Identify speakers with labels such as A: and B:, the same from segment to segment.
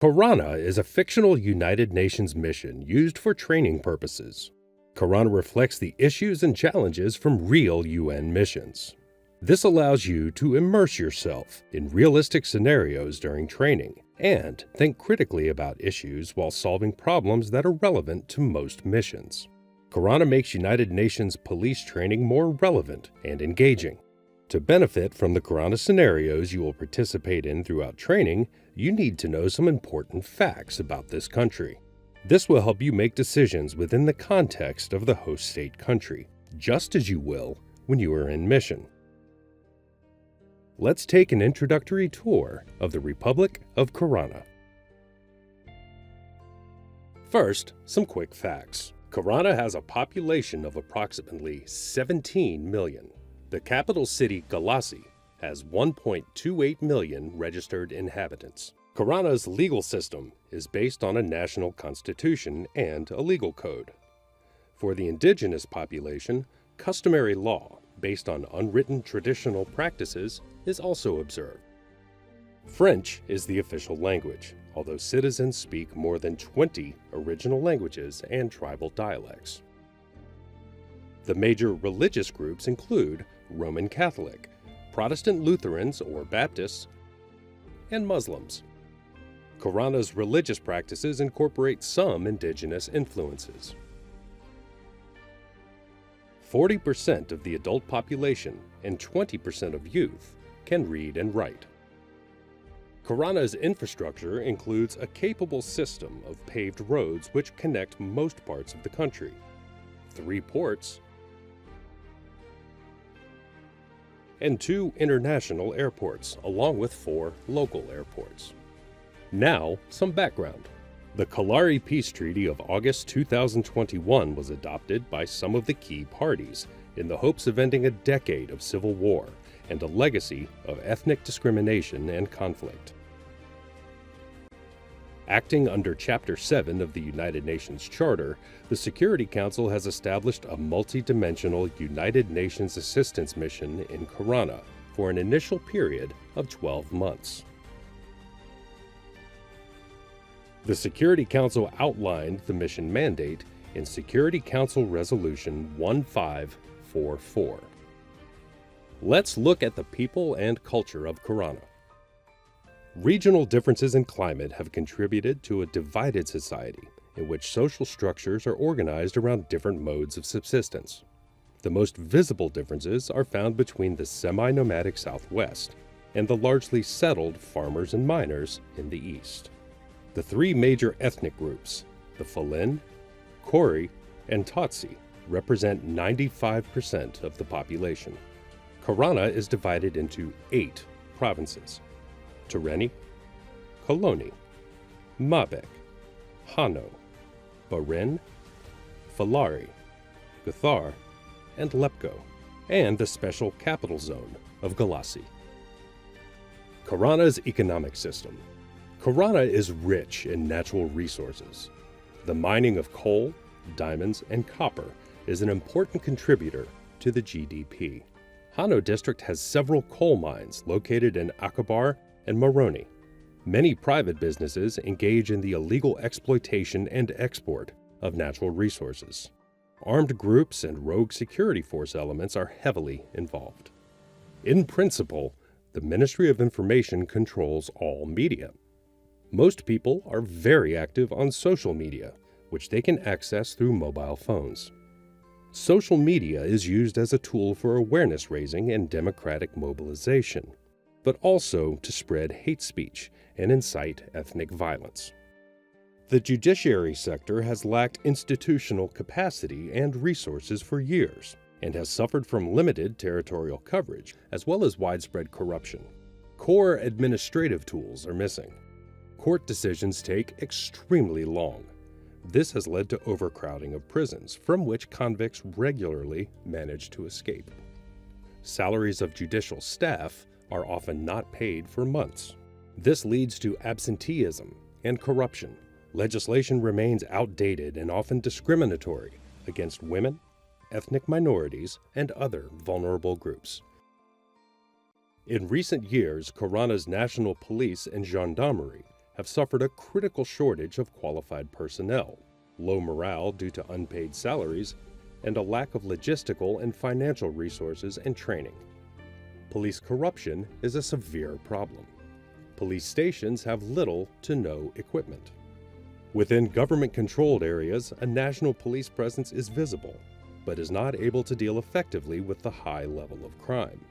A: Carana is a fictional United Nations mission used for training purposes. Carana reflects the issues and challenges from real UN missions. This allows you to immerse yourself in realistic scenarios during training and think critically about issues while solving problems that are relevant to most missions. Carana makes United Nations police training more relevant and engaging. To benefit from the Carana scenarios you will participate in throughout training, you need to know some important facts about this country. This will help you make decisions within the context of the host state country, just as you will when you are in mission. Let's take an introductory tour of the Republic of Carana. First, some quick facts. Carana has a population of approximately 17 million. The capital city, Galassi, has 1.28 million registered inhabitants. Carana's legal system is based on a national constitution and a legal code. For the indigenous population, customary law based on unwritten traditional practices is also observed. French is the official language, although citizens speak more than 20 original languages and tribal dialects. The major religious groups include Roman Catholic, Protestant Lutherans or Baptists, and Muslims. Carana's religious practices incorporate some indigenous influences. 40% of the adult population and 20% of youth can read and write. Carana's infrastructure includes a capable system of paved roads which connect most parts of the country, 3 ports, and 2 international airports, along with 4 local airports. Now, some background. The Kalari Peace Treaty of August 2021 was adopted by some of the key parties in the hopes of ending a decade of civil war and a legacy of ethnic discrimination and conflict. Acting under Chapter 7 of the United Nations Charter, the Security Council has established a multi-dimensional United Nations assistance mission in Carana for an initial period of 12 months. The Security Council outlined the mission mandate in Security Council Resolution 1544. Let's look at the people and culture of Carana. Regional differences in climate have contributed to a divided society in which social structures are organized around different modes of subsistence. The most visible differences are found between the semi-nomadic Southwest and the largely settled farmers and miners in the East. The 3 major ethnic groups, the Falin, Kori, and Tutsi, represent 95% of the population. Carana is divided into 8 provinces: Tereni, Koloni, Mabek, Hano, Barin, Falari, Gathar, and Lepko, and the special capital zone of Galassi. Carana's economic system. Carana is rich in natural resources. The mining of coal, diamonds, and copper is an important contributor to the GDP. Hano district has several coal mines located in Akabar and Moroni. Many private businesses engage in the illegal exploitation and export of natural resources. Armed groups and rogue security force elements are heavily involved. In principle, the Ministry of Information controls all media. Most people are very active on social media, which they can access through mobile phones. Social media is used as a tool for awareness raising and democratic mobilization, but also to spread hate speech and incite ethnic violence. The judiciary sector has lacked institutional capacity and resources for years, and has suffered from limited territorial coverage, as well as widespread corruption. Core administrative tools are missing. Court decisions take extremely long. This has led to overcrowding of prisons, from which convicts regularly manage to escape. Salaries of judicial staff are often not paid for months. This leads to absenteeism and corruption. Legislation remains outdated and often discriminatory against women, ethnic minorities, and other vulnerable groups. In recent years, Carana's national police and gendarmerie have suffered a critical shortage of qualified personnel, low morale due to unpaid salaries, and a lack of logistical and financial resources and training. Police corruption is a severe problem. Police stations have little to no equipment. Within government-controlled areas, a national police presence is visible, but is not able to deal effectively with the high level of crime.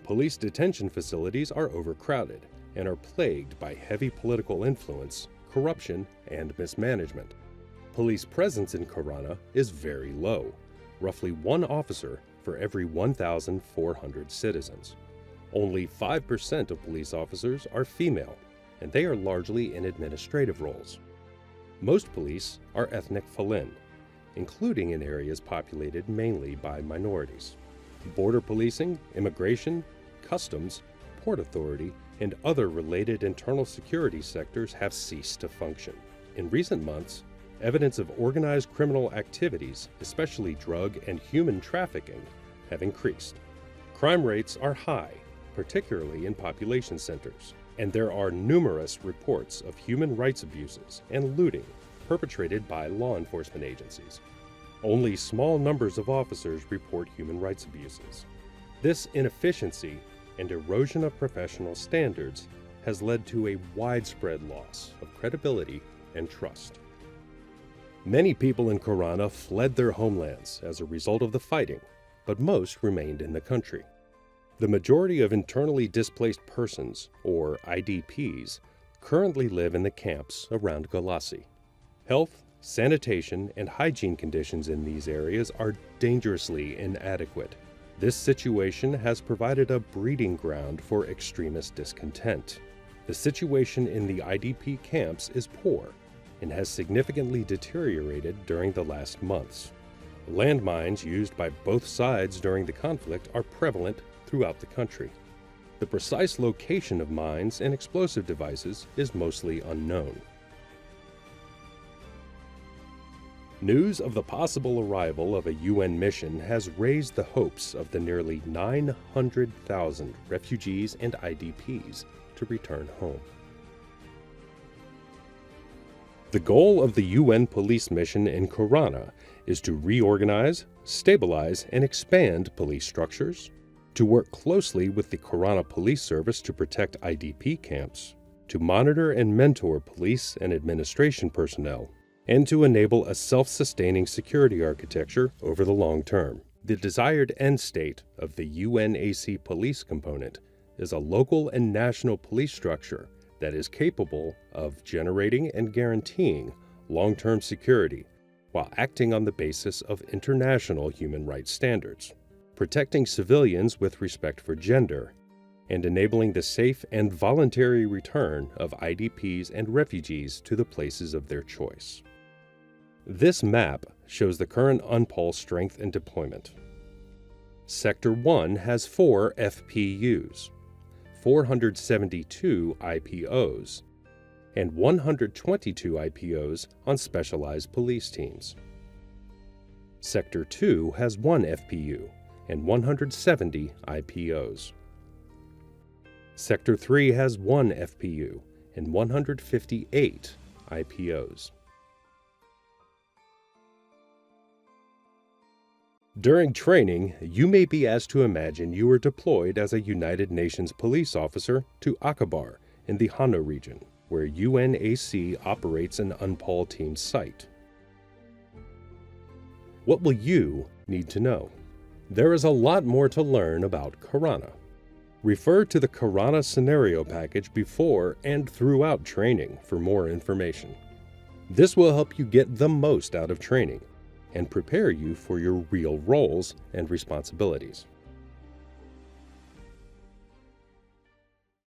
A: Police detention facilities are overcrowded and are plagued by heavy political influence, corruption, and mismanagement. Police presence in Carana is very low, roughly 1 officer for every 1,400 citizens. Only 5% of police officers are female, and they are largely in administrative roles. Most police are ethnic Falin, including in areas populated mainly by minorities. Border policing, immigration, customs, port authority, and other related internal security sectors have ceased to function. In recent months, evidence of organized criminal activities, especially drug and human trafficking, have increased. Crime rates are high, particularly in population centers, and there are numerous reports of human rights abuses and looting perpetrated by law enforcement agencies. Only small numbers of officers report human rights abuses. This inefficiency and erosion of professional standards has led to a widespread loss of credibility and trust. Many people in Carana fled their homelands as a result of the fighting, but most remained in the country. The majority of internally displaced persons, or IDPs, currently live in the camps around Galassi. Health, sanitation, and hygiene conditions in these areas are dangerously inadequate. This situation has provided a breeding ground for extremist discontent. The situation in the IDP camps is poor and has significantly deteriorated during the last months. Landmines used by both sides during the conflict are prevalent throughout the country. The precise location of mines and explosive devices is mostly unknown. News of the possible arrival of a UN mission has raised the hopes of the nearly 900,000 refugees and IDPs to return home. The goal of the UN police mission in Carana is to reorganize, stabilize, and expand police structures, to work closely with the Carana Police Service to protect IDP camps, to monitor and mentor police and administration personnel, and to enable a self-sustaining security architecture over the long term. The desired end state of the UNAC police component is a local and national police structure that is capable of generating and guaranteeing long-term security while acting on the basis of international human rights standards, protecting civilians with respect for gender, and enabling the safe and voluntary return of IDPs and refugees to the places of their choice. This map shows the current UNPOL strength and deployment. Sector 1 has 4 FPUs, 472 IPOs, and 122 IPOs on specialized police teams. Sector 2 has 1 FPU and 170 IPOs. Sector 3 has 1 FPU and 158 IPOs. During training, you may be asked to imagine you are deployed as a United Nations police officer to Aqaba in the Hano region, where UNAC operates an UNPOL team site. What will you need to know? There is a lot more to learn about Carana. Refer to the Carana scenario package before and throughout training for more information. This will help you get the most out of training and prepare you for your real roles and responsibilities.